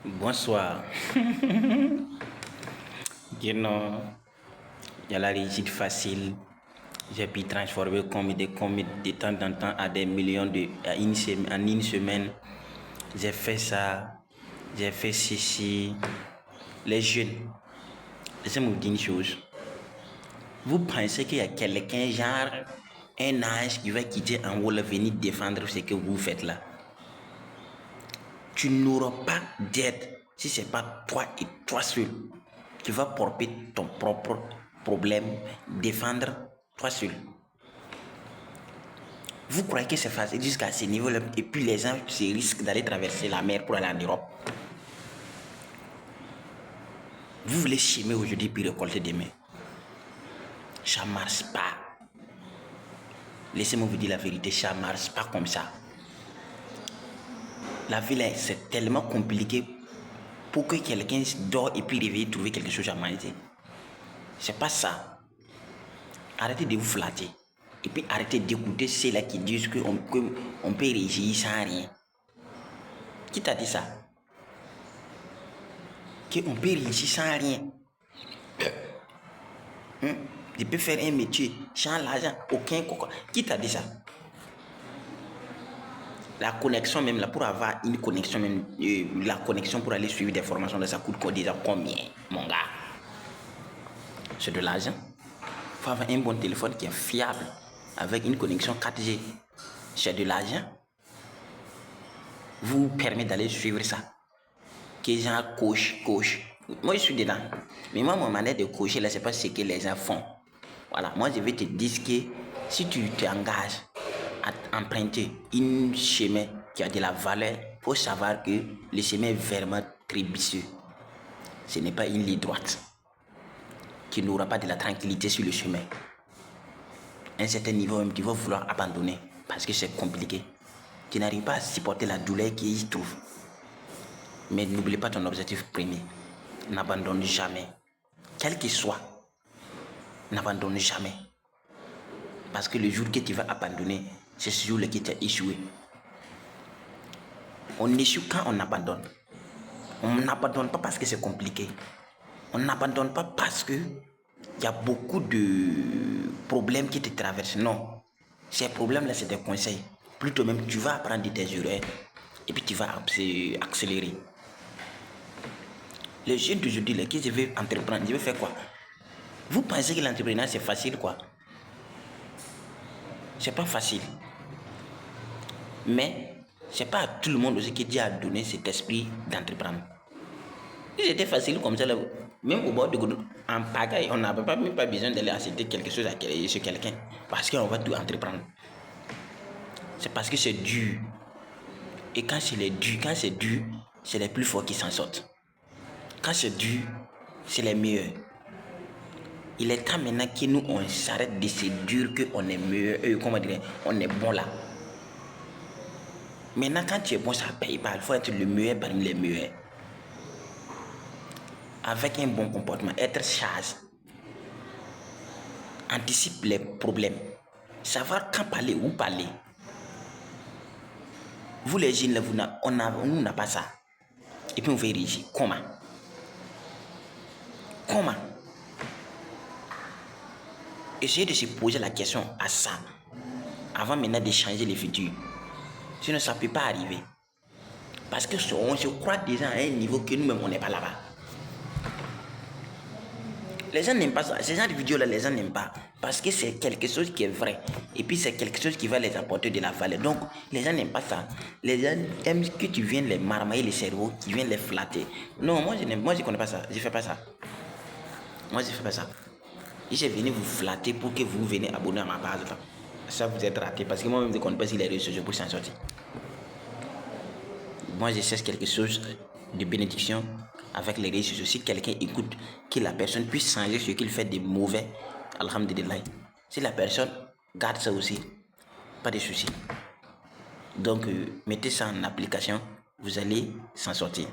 Bonsoir. Dis-nous, il y a la réussite facile. J'ai pu transformer de temps en temps à des millions en une semaine. J'ai fait ça, j'ai fait ceci. Les jeunes, laissez-moi vous dire une chose. Vous pensez qu'il y a quelqu'un, genre un âge, qui va quitter en haut, venir défendre ce que vous faites là? Tu n'auras pas d'aide si ce n'est pas toi et toi seul qui vas porter ton propre problème, défendre toi seul. Vous croyez que c'est facile jusqu'à ce niveau-là et puis les gens se risquent d'aller traverser la mer pour aller en Europe? Vous voulez chimer aujourd'hui puis récolter demain. Ça ne marche pas. Laissez-moi vous dire la vérité, ça ne marche pas comme ça. La vie là, c'est tellement compliqué pour que quelqu'un dort et puis réveille trouver quelque chose à manger. C'est pas ça. Arrêtez de vous flatter. Et puis arrêtez d'écouter ceux-là qui disent qu'on peut réussir sans rien. Qui t'a dit ça? Qu'on peut réussir sans rien. Je peux faire un métier sans l'argent, aucun coco. Qui t'a dit ça? La connexion même là, pour avoir une connexion même, la connexion pour aller suivre des formations, là, ça coûte quoi déjà combien, mon gars? C'est de l'argent. Il faut avoir un bon téléphone qui est fiable, avec une connexion 4G. C'est de l'argent. Vous permet d'aller suivre ça. Que les gens cochent. Moi, je suis dedans. Mais moi, mon manière de cocher, là, c'est pas ce que les gens font. Voilà, moi, je vais te dire que si tu t'engages à emprunter un chemin qui a de la valeur, il faut savoir que le chemin est vraiment très vicieux. Ce n'est pas une ligne droite. Tu n'auras pas de la tranquillité sur le chemin. À un certain niveau, même, tu vas vouloir abandonner parce que c'est compliqué. Tu n'arrives pas à supporter la douleur qui y trouve. Mais n'oublie pas ton objectif premier. N'abandonne jamais. Quel qu'il soit, n'abandonne jamais. Parce que le jour que tu vas abandonner, c'est ce jour-là que tu as échoué. On échoue quand on abandonne. On n'abandonne pas parce que c'est compliqué. On n'abandonne pas parce que il y a beaucoup de problèmes qui te traversent. Non. Ces problèmes-là, c'est des conseils. Plutôt même, tu vas apprendre de tes erreurs et puis tu vas accélérer. Les jeunes d'aujourd'hui, là, qui je vais entreprendre, je vais faire quoi? Vous pensez que l'entrepreneuriat, c'est facile, quoi? C'est pas facile. Mais c'est pas à tout le monde aussi qui Dieu a donné cet esprit d'entreprendre. Si c'était facile comme ça, là, même au bord de Godou, en pagaille, on n'avait même pas besoin d'aller acheter quelque chose chez quelqu'un. Parce qu'on va tout entreprendre. C'est parce que c'est dur. Et quand c'est dur, c'est les plus forts qui s'en sortent. Quand c'est dur, c'est les meilleurs. Il est temps maintenant que nous, on s'arrête de se dire qu'on est meilleur, on est bon là. Maintenant, quand tu es bon, ça paye pas. Il faut être le meilleur parmi les meilleurs. Avec un bon comportement, être sage. Anticipe les problèmes. Savoir quand parler, où parler. Vous les jeunes, là, on n'a pas ça. Et puis on fait réussir. Comment? Essayez de se poser la question à ça. Avant maintenant de changer le futur. Sinon, ça ne peut pas arriver. Parce que on se croit déjà à un niveau que nous-mêmes, on n'est pas là-bas. Les gens n'aiment pas ça. Ces genre de vidéos-là, les gens n'aiment pas. Parce que c'est quelque chose qui est vrai. Et puis, c'est quelque chose qui va les apporter de la valeur. Donc, les gens n'aiment pas ça. Les gens aiment que tu viennes les marmailler le cerveau, tu viennes les flatter. Non, moi, je connais pas ça. Je fais pas ça. Moi, je fais pas ça. Je suis venu vous flatter pour que vous venez abonner à ma page. Ça, vous êtes raté. Parce que moi-même, je ne connais pas si les réseaux sociaux pour s'en sortir. Moi, je cherche quelque chose de bénédiction avec les réseaux sociaux. Si quelqu'un écoute, que la personne puisse changer ce qu'il fait de mauvais, alhamdulillah. Si la personne garde ça aussi, pas de souci. Donc, mettez ça en application, vous allez s'en sortir.